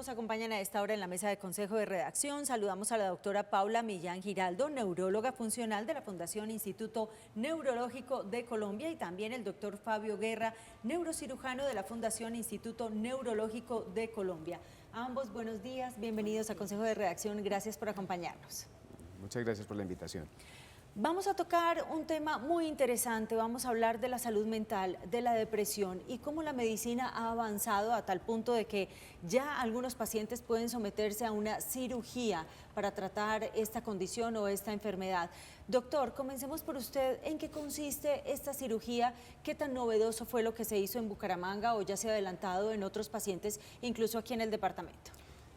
nos acompañan a esta hora en la mesa de consejo de redacción. Saludamos a la doctora Paula Millán Giraldo, neuróloga funcional de la Fundación Instituto Neurológico de Colombia, y también el doctor Fabio Guerra, neurocirujano de la Fundación Instituto Neurológico de Colombia. A ambos, buenos días, bienvenidos a Consejo de Redacción, gracias por acompañarnos. Muchas gracias por la invitación. Vamos a tocar un tema muy interesante, vamos a hablar de la salud mental, de la depresión y cómo la medicina ha avanzado a tal punto de que ya algunos pacientes pueden someterse a una cirugía para tratar esta condición o esta enfermedad. Doctor, comencemos por usted. ¿En qué consiste esta cirugía? ¿Qué tan novedoso fue lo que se hizo en Bucaramanga o ya se ha adelantado en otros pacientes, incluso aquí en el departamento?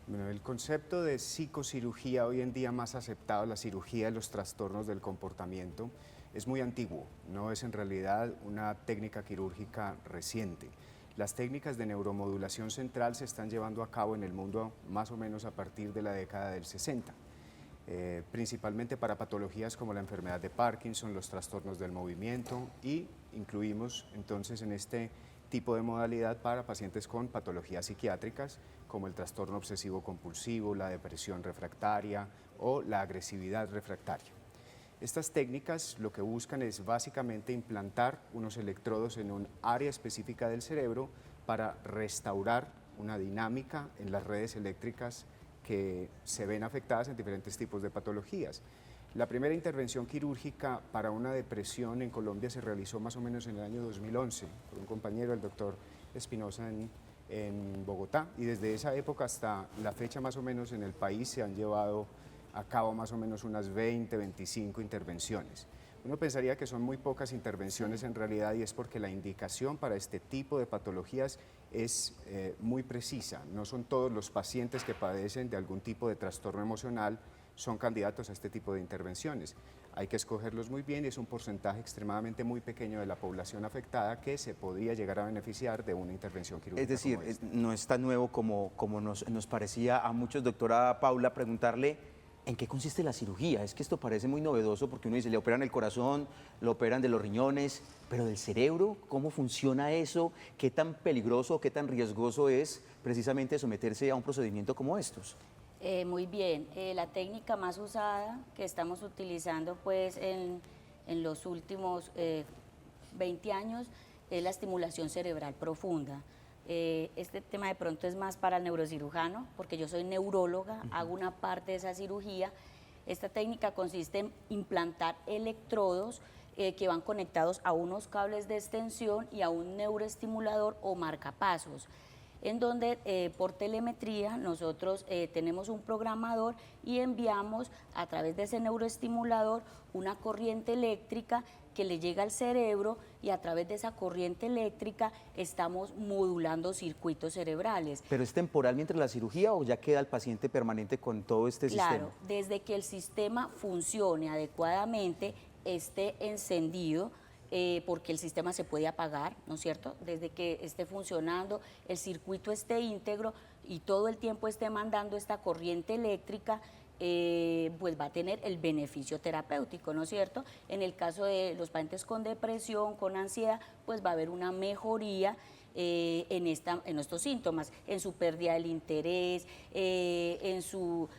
Bueno, el concepto de psicocirugía, hoy en día más aceptado, la cirugía de los trastornos del comportamiento, es muy antiguo, no es en realidad una técnica quirúrgica reciente. Las técnicas de neuromodulación central se están llevando a cabo en el mundo más o menos a partir de la década del 60, principalmente para patologías como la enfermedad de Parkinson, los trastornos del movimiento, y incluimos entonces en este tipo de modalidad para pacientes con patologías psiquiátricas como el trastorno obsesivo compulsivo, la depresión refractaria o la agresividad refractaria. Estas técnicas lo que buscan es básicamente implantar unos electrodos en un área específica del cerebro para restaurar una dinámica en las redes eléctricas que se ven afectadas en diferentes tipos de patologías. La primera intervención quirúrgica para una depresión en Colombia se realizó más o menos en el año 2011 por un compañero, el doctor Espinosa, en Bogotá, y desde esa época hasta la fecha más o menos en el país se han llevado a cabo más o menos unas 20, 25 intervenciones. Uno pensaría que son muy pocas intervenciones en realidad, y es porque la indicación para este tipo de patologías es muy precisa. No son todos los pacientes que padecen de algún tipo de trastorno emocional son candidatos a este tipo de intervenciones. Hay que escogerlos muy bien y es un porcentaje extremadamente muy pequeño de la población afectada que se podría llegar a beneficiar de una intervención quirúrgica. Es decir, no es tan nuevo como nos parecía a muchos, doctora Paula, preguntarle en qué consiste la cirugía. Es que esto parece muy novedoso porque uno dice, le operan el corazón, lo operan de los riñones, pero del cerebro, ¿cómo funciona eso? ¿Qué tan peligroso, qué tan riesgoso es precisamente someterse a un procedimiento como estos? Muy bien, la técnica más usada que estamos utilizando pues en los últimos 20 años es la estimulación cerebral profunda. Este tema de pronto es más para el neurocirujano, porque yo soy neuróloga, hago una parte de esa cirugía. Esta técnica consiste en implantar electrodos que van conectados a unos cables de extensión y a un neuroestimulador o marcapasos, en donde por telemetría nosotros tenemos un programador y enviamos a través de ese neuroestimulador una corriente eléctrica que le llega al cerebro, y a través de esa corriente eléctrica estamos modulando circuitos cerebrales. ¿Pero es temporal mientras la cirugía o ya queda el paciente permanente con todo este sistema? Claro, desde que el sistema funcione adecuadamente, esté encendido, porque el sistema se puede apagar, ¿no es cierto? Desde que esté funcionando, el circuito esté íntegro y todo el tiempo esté mandando esta corriente eléctrica, pues va a tener el beneficio terapéutico, ¿no es cierto? En el caso de los pacientes con depresión, con ansiedad, pues va a haber una mejoría en estos síntomas, en su pérdida del interés, en su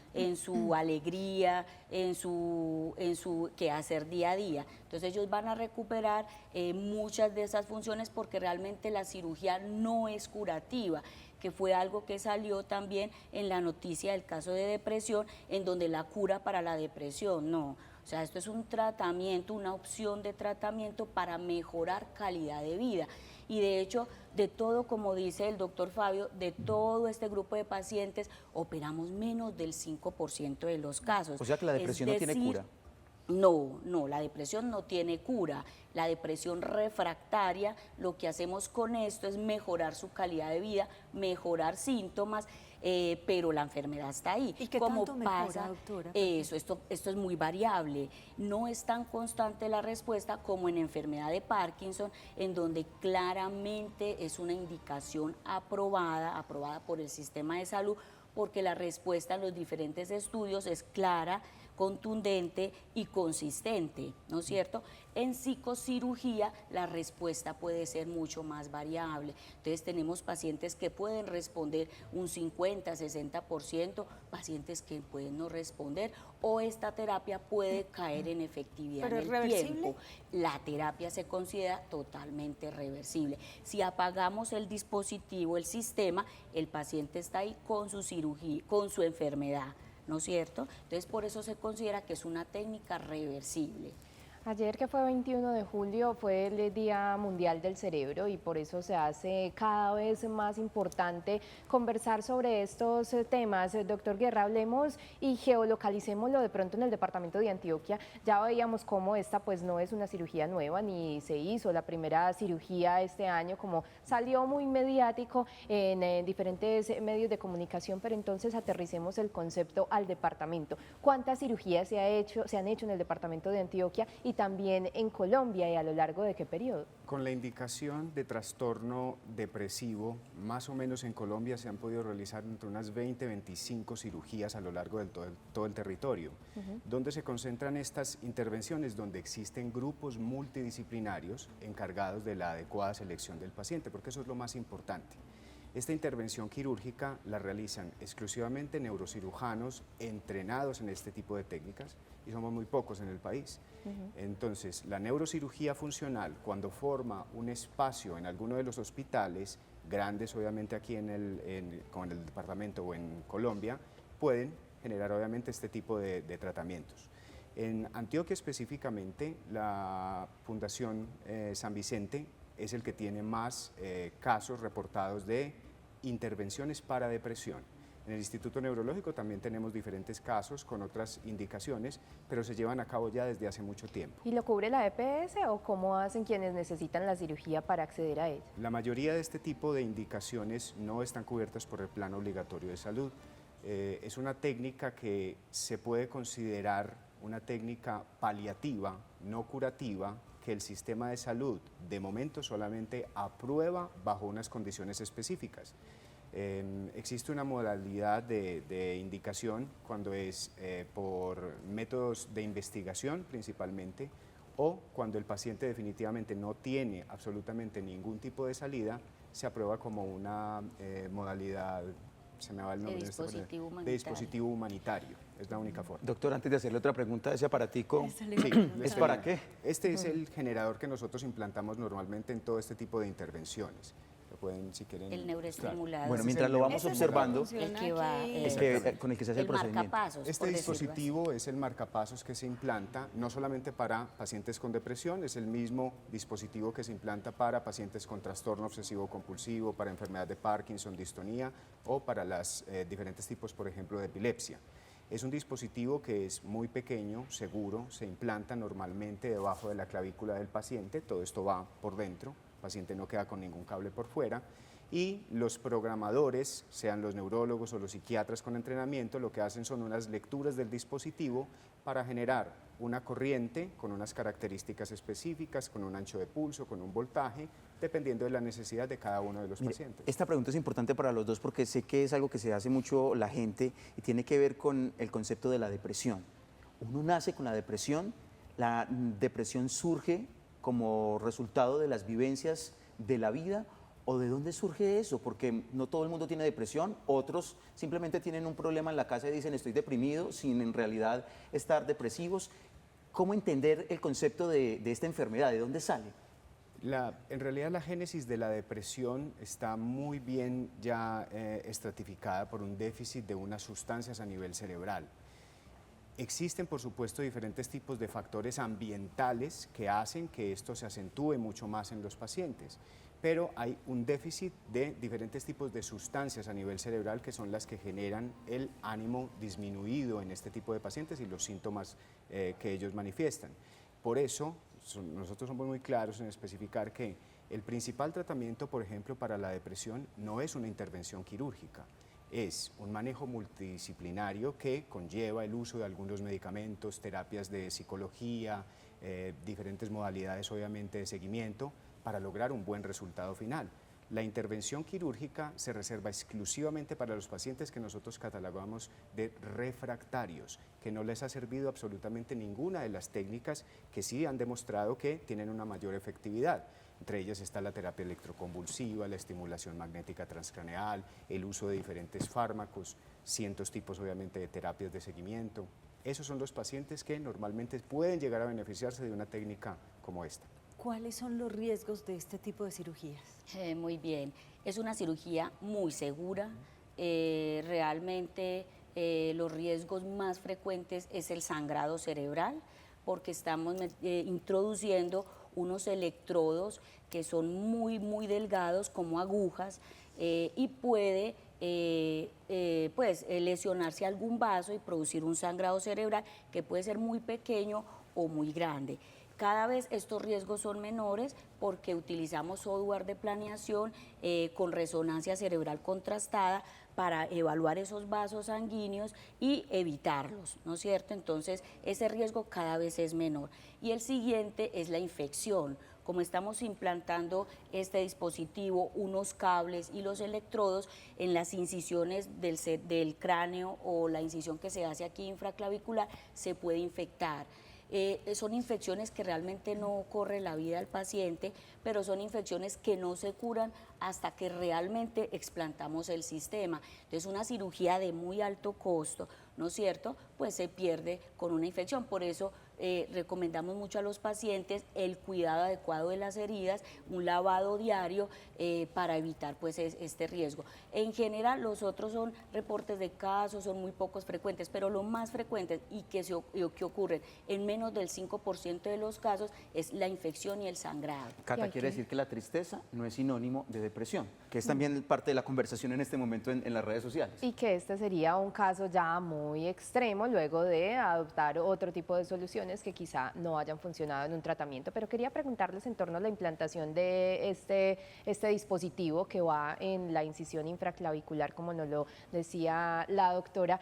alegría, en su quehacer día a día. Entonces ellos van a recuperar muchas de esas funciones, porque realmente la cirugía no es curativa, que fue algo que salió también en la noticia del caso de depresión, en donde la cura para la depresión, no. O sea, esto es un tratamiento, una opción de tratamiento para mejorar calidad de vida. Y de hecho, de todo, como dice el doctor Fabio, de todo este grupo de pacientes, operamos menos del 5% de los casos. O sea que la depresión no tiene cura. No, la depresión no tiene cura. La depresión refractaria, lo que hacemos con esto es mejorar su calidad de vida, mejorar síntomas, pero la enfermedad está ahí. ¿Y qué tanto mejora, doctora? Esto es muy variable. No es tan constante la respuesta como en enfermedad de Parkinson, en donde claramente es una indicación aprobada por el sistema de salud, porque la respuesta en los diferentes estudios es clara, contundente y consistente, ¿no es cierto? En psicocirugía la respuesta puede ser mucho más variable. Entonces tenemos pacientes que pueden responder un 50, 60%, pacientes que pueden no responder, o esta terapia puede caer en efectividad ¿Pero en es el reversible? tiempo. La terapia se considera totalmente reversible. Si apagamos el dispositivo, el sistema, el paciente está ahí con su cirugía, con su enfermedad, ¿no es cierto? Entonces, por eso se considera que es una técnica reversible. Ayer, que fue 21 de julio, fue el Día Mundial del Cerebro y por eso se hace cada vez más importante conversar sobre estos temas. Doctor Guerra, hablemos y geolocalicémoslo de pronto en el departamento de Antioquia. Ya veíamos cómo esta pues no es una cirugía nueva, ni se hizo la primera cirugía este año, como salió muy mediático en diferentes medios de comunicación, pero entonces aterricemos el concepto al departamento. ¿Cuántas cirugías se han hecho en el departamento de Antioquia y también en Colombia, y a lo largo de qué periodo? Con la indicación de trastorno depresivo, más o menos en Colombia se han podido realizar entre unas 20-25 cirugías a lo largo de todo el territorio. ¿Dónde se concentran estas intervenciones? Donde existen grupos multidisciplinarios encargados de la adecuada selección del paciente, porque eso es lo más importante. Esta intervención quirúrgica la realizan exclusivamente neurocirujanos entrenados en este tipo de técnicas, y somos muy pocos en el país. Entonces, la neurocirugía funcional, cuando forma un espacio en alguno de los hospitales, grandes obviamente aquí con el departamento o en Colombia, pueden generar obviamente este tipo de tratamientos. En Antioquia específicamente, la Fundación San Vicente es el que tiene más casos reportados de intervenciones para depresión. En el Instituto Neurológico también tenemos diferentes casos con otras indicaciones, pero se llevan a cabo ya desde hace mucho tiempo. ¿Y lo cubre la EPS o cómo hacen quienes necesitan la cirugía para acceder a ella? La mayoría de este tipo de indicaciones no están cubiertas por el Plan Obligatorio de Salud. Es una técnica que se puede considerar una técnica paliativa, no curativa, que el sistema de salud de momento solamente aprueba bajo unas condiciones específicas. Existe una modalidad de indicación cuando es por métodos de investigación principalmente, o cuando el paciente definitivamente no tiene absolutamente ningún tipo de salida, se aprueba como una modalidad, se me va el nombre, de dispositivo humanitario. Es la única forma. Doctor, antes de hacerle otra pregunta, ese aparatico, ¿es Este- para qué? Este es el generador que nosotros implantamos normalmente en todo este tipo de intervenciones. Lo pueden, si quieren, El mostrar. neuroestimulador. Bueno, Ese mientras es lo el vamos Ese es observando, El que va, con el que se hace el procedimiento. marcapasos, Este por decirlo así. dispositivo es el marcapasos que se implanta no solamente para pacientes con depresión, es el mismo dispositivo que se implanta para pacientes con trastorno obsesivo compulsivo, para enfermedad de Parkinson, distonía, o para los diferentes tipos, por ejemplo, de epilepsia. Es un dispositivo que es muy pequeño, seguro, se implanta normalmente debajo de la clavícula del paciente, todo esto va por dentro, el paciente no queda con ningún cable por fuera, y los programadores, sean los neurólogos o los psiquiatras con entrenamiento, lo que hacen son unas lecturas del dispositivo para generar una corriente con unas características específicas, con un ancho de pulso, con un voltaje, dependiendo de la necesidad de cada uno de los Mire, pacientes. esta pregunta es importante para los dos porque sé que es algo que se hace mucho la gente y tiene que ver con el concepto de la depresión. Uno nace con la depresión surge como resultado de las vivencias de la vida, ¿o de dónde surge eso? Porque no todo el mundo tiene depresión, otros simplemente tienen un problema en la casa y dicen estoy deprimido sin en realidad estar depresivos. ¿Cómo entender el concepto de esta enfermedad? ¿De dónde sale? En realidad la génesis de la depresión está muy bien ya estratificada por un déficit de unas sustancias a nivel cerebral. Existen, por supuesto, diferentes tipos de factores ambientales que hacen que esto se acentúe mucho más en los pacientes, pero hay un déficit de diferentes tipos de sustancias a nivel cerebral que son las que generan el ánimo disminuido en este tipo de pacientes y los síntomas que ellos manifiestan. Por eso, nosotros somos muy claros en especificar que el principal tratamiento, por ejemplo, para la depresión no es una intervención quirúrgica, es un manejo multidisciplinario que conlleva el uso de algunos medicamentos, terapias de psicología, diferentes modalidades obviamente de seguimiento para lograr un buen resultado final. La intervención quirúrgica se reserva exclusivamente para los pacientes que nosotros catalogamos de refractarios, que no les ha servido absolutamente ninguna de las técnicas que sí han demostrado que tienen una mayor efectividad. Entre ellas está la terapia electroconvulsiva, la estimulación magnética transcraneal, el uso de diferentes fármacos, cientos tipos obviamente de terapias de seguimiento. Esos son los pacientes que normalmente pueden llegar a beneficiarse de una técnica como esta. ¿Cuáles son los riesgos de este tipo de cirugías? Muy bien, es una cirugía muy segura, realmente los riesgos más frecuentes es el sangrado cerebral, porque estamos introduciendo unos electrodos que son muy delgados como agujas y puede lesionarse algún vaso y producir un sangrado cerebral que puede ser muy pequeño o muy grande. Cada vez estos riesgos son menores porque utilizamos software de planeación con resonancia cerebral contrastada para evaluar esos vasos sanguíneos y evitarlos, ¿no es cierto? Entonces, ese riesgo cada vez es menor. Y el siguiente es la infección. Como estamos implantando este dispositivo, unos cables y los electrodos en las incisiones del cráneo o la incisión que se hace aquí infraclavicular, se puede infectar. Son infecciones que realmente no corre la vida del paciente, pero son infecciones que no se curan hasta que realmente explantamos el sistema. Entonces, una cirugía de muy alto costo, ¿no es cierto?, pues se pierde con una infección. Por eso recomendamos mucho a los pacientes el cuidado adecuado de las heridas, un lavado diario para evitar pues este riesgo. En general, los otros son reportes de casos, son muy pocos frecuentes, pero lo más frecuente y que ocurren en menos del 5% de los casos es la infección y el sangrado. Cata, quiere decir que la tristeza no es sinónimo de depresión, que es también parte de la conversación en este momento en las redes sociales. Y que este sería un caso ya muy extremo luego de adoptar otro tipo de soluciones que quizá no hayan funcionado en un tratamiento. Pero quería preguntarles en torno a la implantación de este dispositivo que va en la incisión infraclavicular, como nos lo decía la doctora.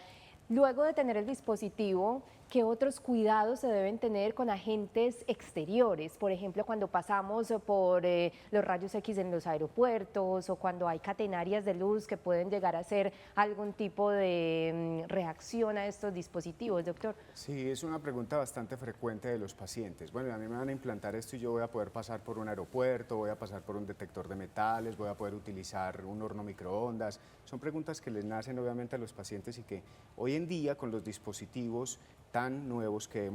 Luego de tener el dispositivo, ¿qué otros cuidados se deben tener con agentes exteriores? Por ejemplo, cuando pasamos por los rayos X en los aeropuertos o cuando hay catenarias de luz que pueden llegar a ser algún tipo de reacción a estos dispositivos, doctor. Sí, es una pregunta bastante frecuente de los pacientes. Bueno, a mí me van a implantar esto y yo voy a poder pasar por un aeropuerto, voy a pasar por un detector de metales, voy a poder utilizar un horno microondas. Son preguntas que les nacen obviamente a los pacientes y que hoy en día con los dispositivos tan nuevos que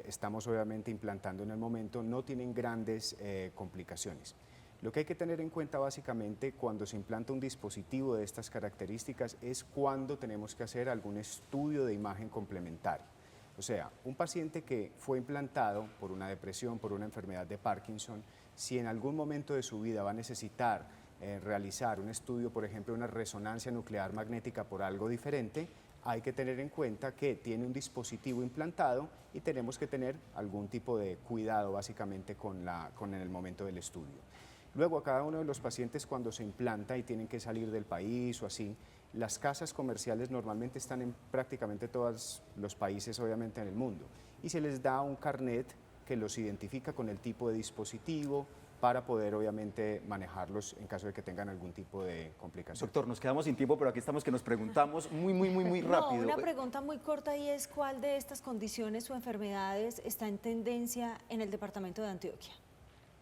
estamos obviamente implantando en el momento no tienen grandes complicaciones. Lo que hay que tener en cuenta básicamente cuando se implanta un dispositivo de estas características es cuando tenemos que hacer algún estudio de imagen complementario. O sea, un paciente que fue implantado por una depresión, por una enfermedad de Parkinson, si en algún momento de su vida va a necesitar realizar un estudio, por ejemplo, una resonancia nuclear magnética por algo diferente, hay que tener en cuenta que tiene un dispositivo implantado y tenemos que tener algún tipo de cuidado básicamente con el momento del estudio. Luego a cada uno de los pacientes cuando se implanta y tienen que salir del país o así, las casas comerciales normalmente están en prácticamente todos los países obviamente en el mundo y se les da un carnet que los identifica con el tipo de dispositivo, para poder obviamente manejarlos en caso de que tengan algún tipo de complicación. Doctor, nos quedamos sin tiempo, pero aquí estamos que nos preguntamos muy rápido. No, una pregunta muy corta y es ¿cuál de estas condiciones o enfermedades está en tendencia en el departamento de Antioquia?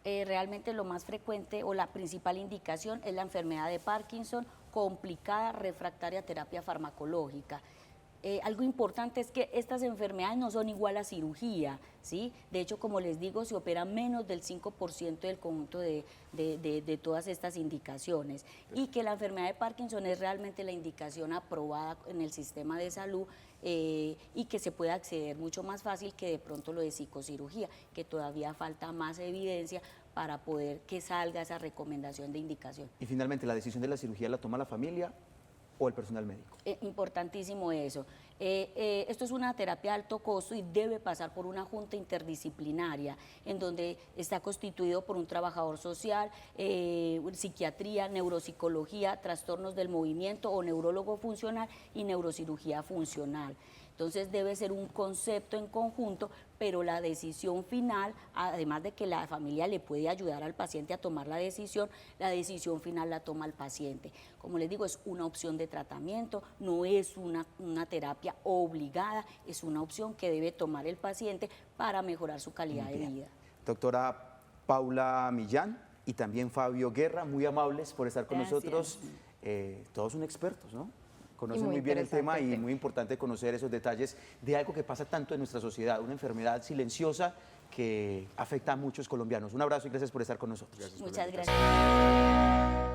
Realmente lo más frecuente o la principal indicación es la enfermedad de Parkinson complicada refractaria a terapia farmacológica. Algo importante es que estas enfermedades no son igual a cirugía, ¿sí? De hecho, como les digo, se opera menos del 5% del conjunto de todas estas indicaciones y que la enfermedad de Parkinson es realmente la indicación aprobada en el sistema de salud y que se puede acceder mucho más fácil que de pronto lo de psicocirugía, que todavía falta más evidencia para poder que salga esa recomendación de indicación. Y finalmente, ¿la decisión de la cirugía la toma la familia o el personal médico? Importantísimo eso. Esto es una terapia de alto costo y debe pasar por una junta interdisciplinaria en donde está constituido por un trabajador social, psiquiatría, neuropsicología, trastornos del movimiento o neurólogo funcional y neurocirugía funcional. Entonces debe ser un concepto en conjunto, pero la decisión final, además de que la familia le puede ayudar al paciente a tomar la decisión final la toma el paciente. Como les digo, es una opción de tratamiento, no es una terapia obligada, es una opción que debe tomar el paciente para mejorar su calidad de vida. Doctora Paula Millán y también Fabio Guerra, muy amables por estar con Gracias. nosotros. Todos son expertos, ¿no? Conocen muy muy bien el interesante tema el y tema. muy importante conocer esos detalles de algo que pasa tanto en nuestra sociedad, una enfermedad silenciosa que afecta a muchos colombianos. Un abrazo y gracias por estar con nosotros. Muchas gracias.